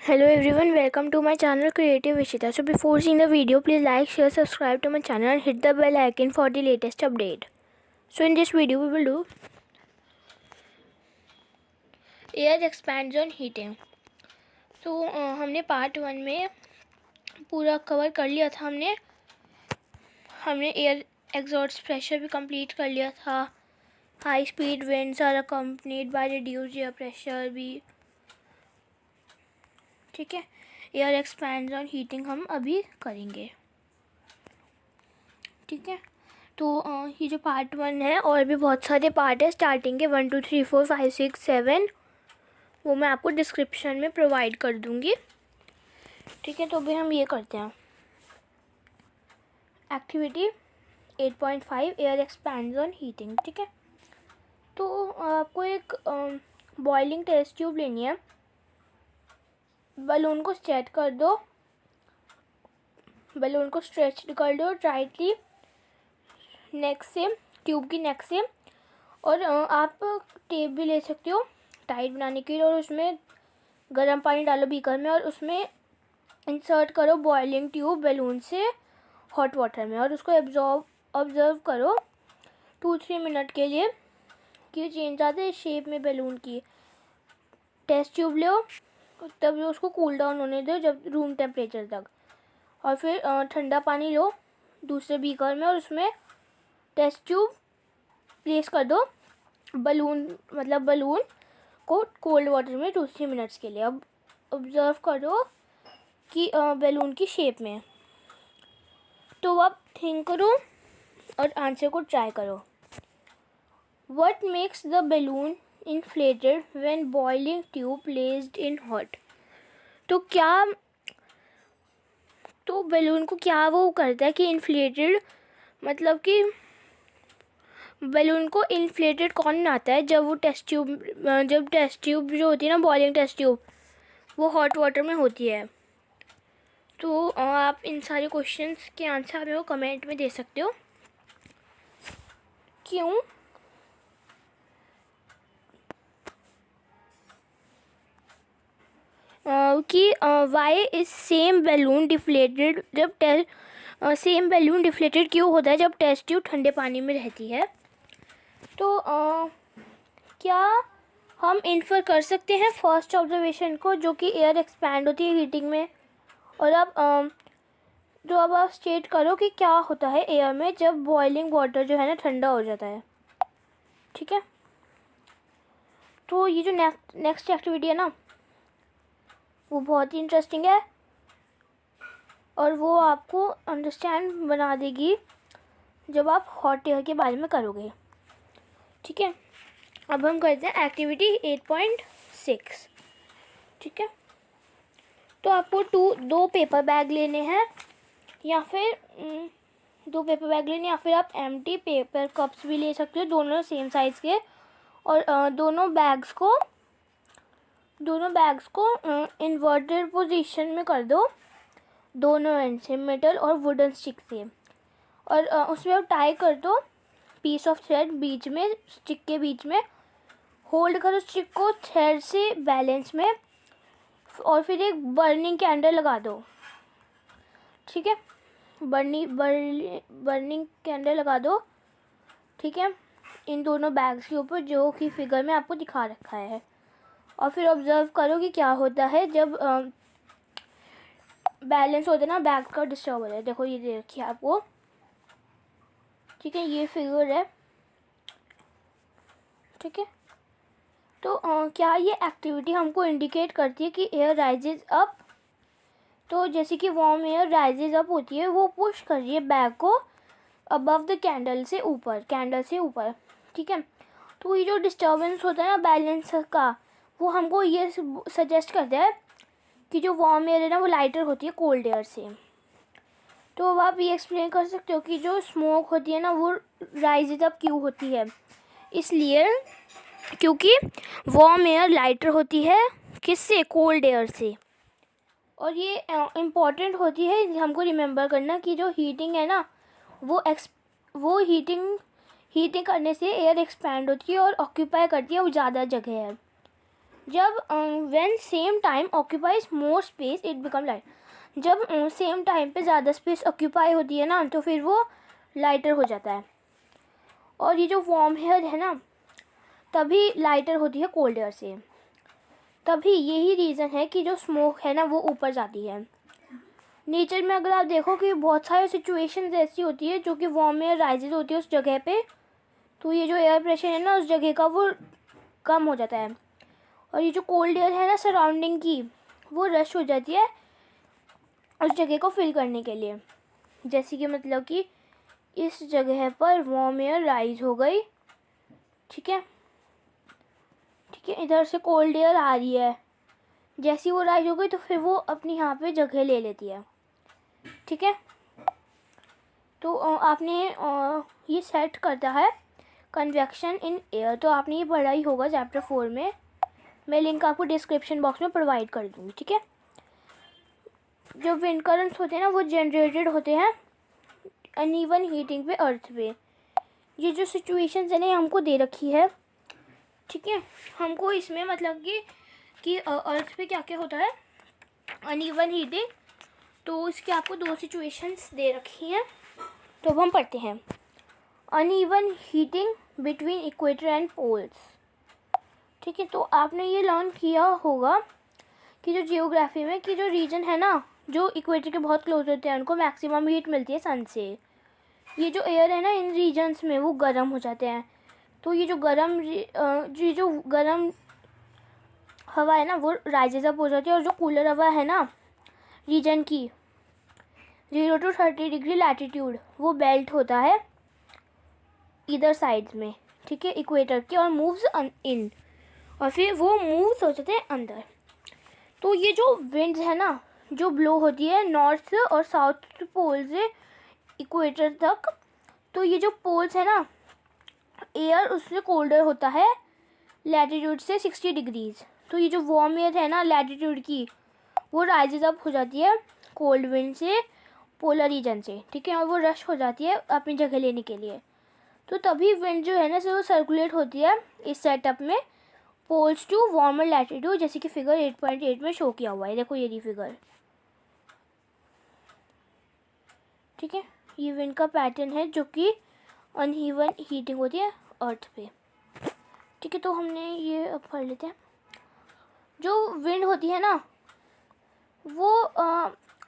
Hello everyone, welcome to my channel Creative Ishita. So before seeing the video, please like, share, subscribe to my channel and hit the bell icon for the latest update. So in this video we will do air expands on heating. तो हमने part 1 में पूरा cover कर लिया था। हमने air exhaust pressure भी complete कर लिया था। High speed winds are accompanied by reduced air pressure भी, ठीक है। एयर एक्सपैंड्स ऑन हीटिंग हम अभी करेंगे, ठीक है। तो ये जो पार्ट 1 है, और भी बहुत सारे पार्ट है स्टार्टिंग के 1 2 3 4 5 6 7, वो मैं आपको डिस्क्रिप्शन में प्रोवाइड कर दूँगी, ठीक है। तो अभी हम ये करते हैं activity 8.5 air expands on heating, ठीक है। तो आपको एक बॉइलिंग टेस्ट ट्यूब लेनी है। बलून को स्ट्रेच कर दो, बलून को स्ट्रेच कर दो टाइटली नेक से, ट्यूब की नेक से। और आप टेप भी ले सकते हो टाइट बनाने के लिए, और उसमें गर्म पानी डालो बीकर में, और उसमें इंसर्ट करो बॉइलिंग ट्यूब बैलून से हॉट वाटर में, और उसको ऑब्जर्व करो 2-3 मिनट के लिए कि चेंज आते हैं शेप में बैलून की। टेस्ट ट्यूब लो, तब उसको कूल डाउन होने दो जब रूम टेम्परेचर तक, और फिर ठंडा पानी लो दूसरे बीकर में, और उसमें टेस्ट ट्यूब प्लेस कर दो बलून को कोल्ड वाटर में 2-3 मिनट्स के लिए। अब ऑब्जर्व करो कि बैलून की शेप में। तो अब थिंक करो और आंसर को ट्राई करो। What makes the balloon inflated when boiling tube placed in hot? तो बैलून को क्या वो करता है कि इन्फ्लेटेड, मतलब कि बैलून को इन्फ्लेटेड कौन बनाता है? जब टेस्ट ट्यूब जो होती है ना, बॉइलिंग टेस्ट ट्यूब, वो हॉट वाटर में होती है। तो आप इन सारे क्वेश्चंस के आंसर आप मेरे को कमेंट में दे सकते हो। क्यों? कि why is same balloon deflated क्यों होता है जब टेस्ट ट्यूब ठंडे पानी में रहती है? तो क्या हम इन्फर कर सकते हैं फर्स्ट ऑब्जर्वेशन को, जो कि एयर एक्सपैंड होती है हीटिंग में। और अब आप स्टेट करो कि क्या होता है एयर में जब बॉइलिंग वाटर जो है ना ठंडा हो जाता है, ठीक है। तो ये जो नेक्स्ट एक्टिविटी है ना, वो बहुत ही इंटरेस्टिंग है, और वो आपको अंडरस्टैंड बना देगी जब आप हॉट एयर के बारे में करोगे, ठीक है। अब हम करते हैं एक्टिविटी 8.6, ठीक है। तो आपको दो पेपर बैग लेने हैं, या फिर या फिर आप एम्प्टी पेपर कप्स भी ले सकते हो, दोनों सेम साइज़ के। और दोनों बैग्स को इन्वर्टेड पोजीशन में कर दो, दोनों एंड से मेटल और वुडन स्टिक से। और उसमें आप टाई कर दो पीस ऑफ थ्रेड बीच में, स्टिक के बीच में। होल्ड करो स्टिक को थ्रेड से बैलेंस में, और फिर एक बर्निंग कैंडल लगा दो, ठीक है। बर्निंग कैंडल लगा दो, ठीक है, इन दोनों बैग्स के ऊपर, जो कि फिगर में आपको दिखा रखा है। और फिर ऑब्जर्व करो कि क्या होता है जब बैलेंस होता है ना, बैग का डिस्टर्ब हो रहा है। देखो ये दे रखी है आपको, ठीक है, ये फिगर है, ठीक है। तो क्या ये एक्टिविटी हमको इंडिकेट करती है कि एयर राइजेज अप? तो जैसे कि वार्म एयर राइजेज अप होती है, वो पुश कर रही है बैग को अबव द कैंडल से ऊपर, ठीक है। तो ये जो डिस्टर्बेंस होता है ना बैलेंस का, वो हमको ये सजेस्ट करता है कि जो वार्म एयर है ना, वो लाइटर होती है कोल्ड एयर से। तो अब आप ये एक्सप्लेन कर सकते हो कि जो स्मोक होती है ना, वो राइजेज अप क्यों होती है? इसलिए क्योंकि वार्म एयर लाइटर होती है किससे? कोल्ड एयर से। और ये इम्पॉर्टेंट होती है हमको रिमेंबर करना कि जो हीटिंग है ना, वो हीटिंग करने से एयर एक्सपैंड होती है और ऑक्यूपाई करती है वो ज़्यादा जगह है। जब when same time occupies more space it become light, जब सेम टाइम पे ज़्यादा स्पेस ऑक्यूपाई होती है ना तो फिर वो लाइटर हो जाता है। और ये जो वार्म एयर है ना तभी लाइटर होती है कोल्ड एयर से, तभी यही रीज़न है कि जो स्मोक है ना वो ऊपर जाती है। नेचर में अगर आप देखो कि बहुत सारी सिचुएशंस ऐसी होती है जो कि वार्म एयर राइजेज होती है उस जगह पे, तो ये जो एयर प्रेशर है ना उस जगह का वो कम हो जाता है, और ये जो कोल्ड एयर है ना सराउंडिंग की वो रश हो जाती है उस जगह को फिल करने के लिए। जैसे कि मतलब कि इस जगह पर वार्म एयर राइज हो गई, ठीक है, इधर से कोल्ड एयर आ रही है, जैसी वो राइज हो गई तो फिर वो अपनी यहाँ पे जगह ले लेती है, ठीक है। तो आपने ये सेट करता है कन्वेक्शन इन एयर, तो आपने ये पढ़ा ही होगा चैप्टर 4 में, मैं लिंक आपको डिस्क्रिप्शन बॉक्स में प्रोवाइड कर दूँगी, ठीक है। जो विंड करंट्स होते हैं ना वो जनरेटेड होते हैं अनइवन हीटिंग पे अर्थ पे। ये जो सिचुएशंस है ना हमको दे रखी है, ठीक है, हमको इसमें मतलब कि अर्थ पे क्या क्या होता है अनइवन हीटिंग, तो इसके आपको 2 सिचुएशंस दे रखी हैं, तो अब हम पढ़ते हैं। Uneven heating between equator and poles, ठीक है। तो आपने ये लर्न किया होगा कि जो जियोग्राफी में कि जो रीजन है ना जो इक्वेटर के बहुत क्लोज होते हैं उनको मैक्सिमम हीट मिलती है सन से। ये जो एयर है ना इन रीजन्स में वो गर्म हो जाते हैं, तो ये जो गर्म हवा है ना वो राइजेज अप हो जाती है, और जो कूलर हवा है ना रीजन की 0 to 30 डिग्री लैटिट्यूड वो बेल्ट होता है इधर साइड में, ठीक है, इक्वेटर के, और मूव्स इन, और फिर वो मूव्स हो जाते हैं अंदर। तो ये जो विंड्स है ना जो ब्लो होती है नॉर्थ और साउथ पोल से इक्वेटर तक, तो ये जो पोल्स है ना एयर उससे कोल्डर होता है लैटिट्यूड से 60 डिग्रीज, तो ये जो वार्म एयर है ना लैटिट्यूड की वो राइजेज अप हो जाती है कोल्ड विंड से पोलर रीजन से, ठीक है, और वो रश हो जाती है अपनी जगह लेने के लिए। तो तभी विंड जो है ना वो सर्कुलेट होती है इस सेटअप में पोल्स टू वार्मर लैटिट्यूड, जैसे कि फिगर 8.8 में शो किया हुआ है, देखो ये फिगर, ठीक है। ये विंड का पैटर्न है जो कि अनइवन हीटिंग होती है अर्थ पे, ठीक है। तो हमने ये अब पढ़ लेते हैं। जो विंड होती है ना वो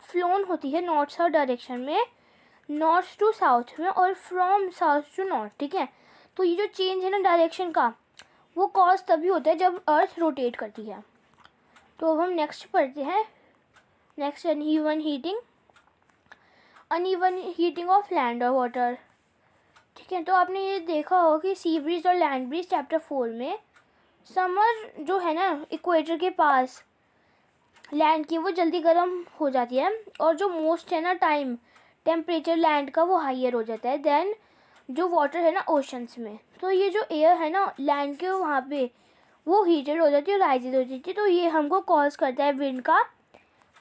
फ्लोन होती है नॉर्थ साउथ डायरेक्शन में, नॉर्थ टू साउथ में, और फ्रॉम साउथ टू नॉर्थ, ठीक है। तो ये जो चेंज है ना डायरेक्शन का वो कॉज तभी होता है जब अर्थ रोटेट करती है। तो अब हम नेक्स्ट पढ़ते हैं, next uneven heating of land और वाटर, ठीक है। तो आपने ये देखा होगा कि सी ब्रीज और लैंड ब्रीज चैप्टर 4 में समर जो है ना इक्वेटर के पास लैंड की वो जल्दी गर्म हो जाती है, और जो मोस्ट है ना टेम्परेचर लैंड का वो हाइयर हो जाता है देन जो वाटर है ना ओशंस में। तो ये जो एयर है ना लैंड के वहाँ पे वो हीटेड हो जाती है, राइजेज हो जाती है, तो ये हमको कॉज करता है विंड का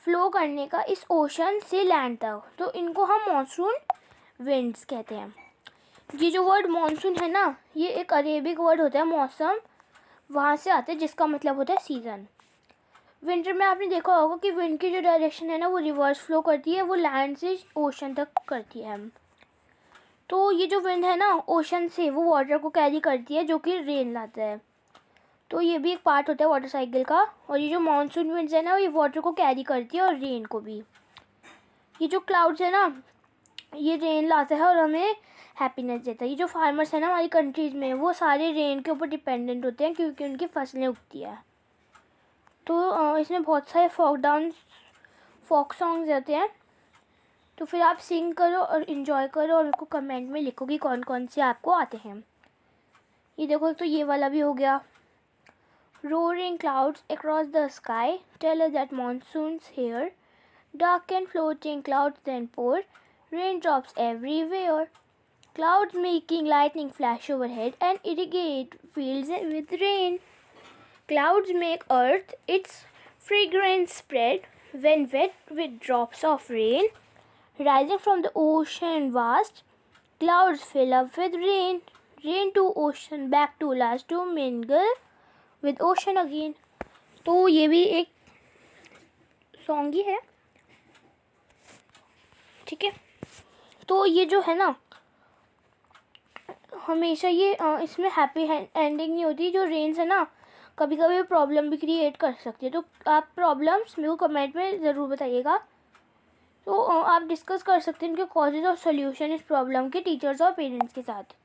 फ्लो करने का इस ओशन से लैंड तक, तो इनको हम मॉनसून विंड्स कहते हैं। ये जो वर्ड मॉनसून है ना ये एक अरेबिक वर्ड होता है, मौसम वहाँ से आता है जिसका मतलब होता है सीज़न। विंटर में आपने देखा होगा कि विंड की जो डायरेक्शन है ना वो रिवर्स फ्लो करती है, वो लैंड से ओशन तक करती है। तो ये जो विंड है ना ओशन से वो वाटर को कैरी करती है जो कि रेन लाता है, तो ये भी एक पार्ट होता है वाटर साइकिल का। और ये जो मानसून विंड्स है ना ये वाटर को कैरी करती है और रेन को भी। ये जो क्लाउड्स है ना ये रेन लाता है और हमें हैप्पीनेस देता है। ये जो फार्मर्स है ना हमारी कंट्रीज़ में वो सारे रेन के ऊपर डिपेंडेंट होते हैं क्योंकि उनकी फसलें उगती है। तो इसमें बहुत सारे फोक सॉन्ग्स रहते हैं, तो फिर आप सिंग करो और इन्जॉय करो और उनको कमेंट में लिखो कि कौन कौन से आपको आते हैं। ये देखो एक तो ये वाला भी हो गया, roaring clouds across the sky tell us that monsoon's here. Dark and floating clouds then pour, raindrops everywhere. Clouds making lightning flash overhead and irrigate fields with rain. Clouds make earth its fragrance spread when wet with drops of rain. Rising from the ocean vast, clouds fill up with rain. Rain to ocean back to last to mingle with ocean again. तो ये भी एक song ही है, ठीक है। तो ये जो है ना, हमेशा ये इसमें हैप्पी एंडिंग नहीं होती। जो रेन्स है ना, कभी कभी प्रॉब्लम भी क्रिएट कर सकती है। तो आप प्रॉब्लम्स मेरे को कमेंट में ज़रूर बताइएगा। तो आप डिस्कस कर सकते हैं इनके कॉजेज और सोल्यूशन इस प्रॉब्लम के टीचर्स और पेरेंट्स के साथ।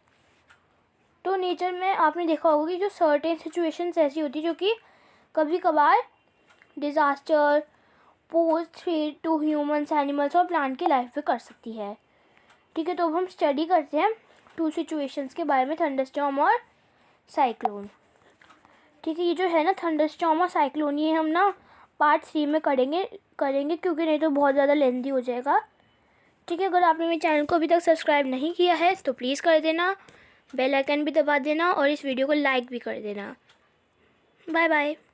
तो नेचर में आपने देखा होगा कि जो सर्टेन सिचुएशंस ऐसी होती है जो कि कभी कभार disaster pose threat to humans, animals और प्लांट की लाइफ पे कर सकती है, ठीक है। तो अब हम स्टडी करते हैं 2 सिचुएशंस के बारे में, थंडरस्टॉर्म और साइक्लोन, ठीक है। ये जो है ना थंडरस्टॉर्म और साइक्लोन, ये हम ना पार्ट 3 में करेंगे क्योंकि नहीं तो बहुत ज़्यादा लेंथी हो जाएगा, ठीक है। अगर आपने मेरे चैनल को अभी तक सब्सक्राइब नहीं किया है तो प्लीज़ कर देना, बेल आइकन भी दबा देना और इस वीडियो को लाइक भी कर देना। Bye bye.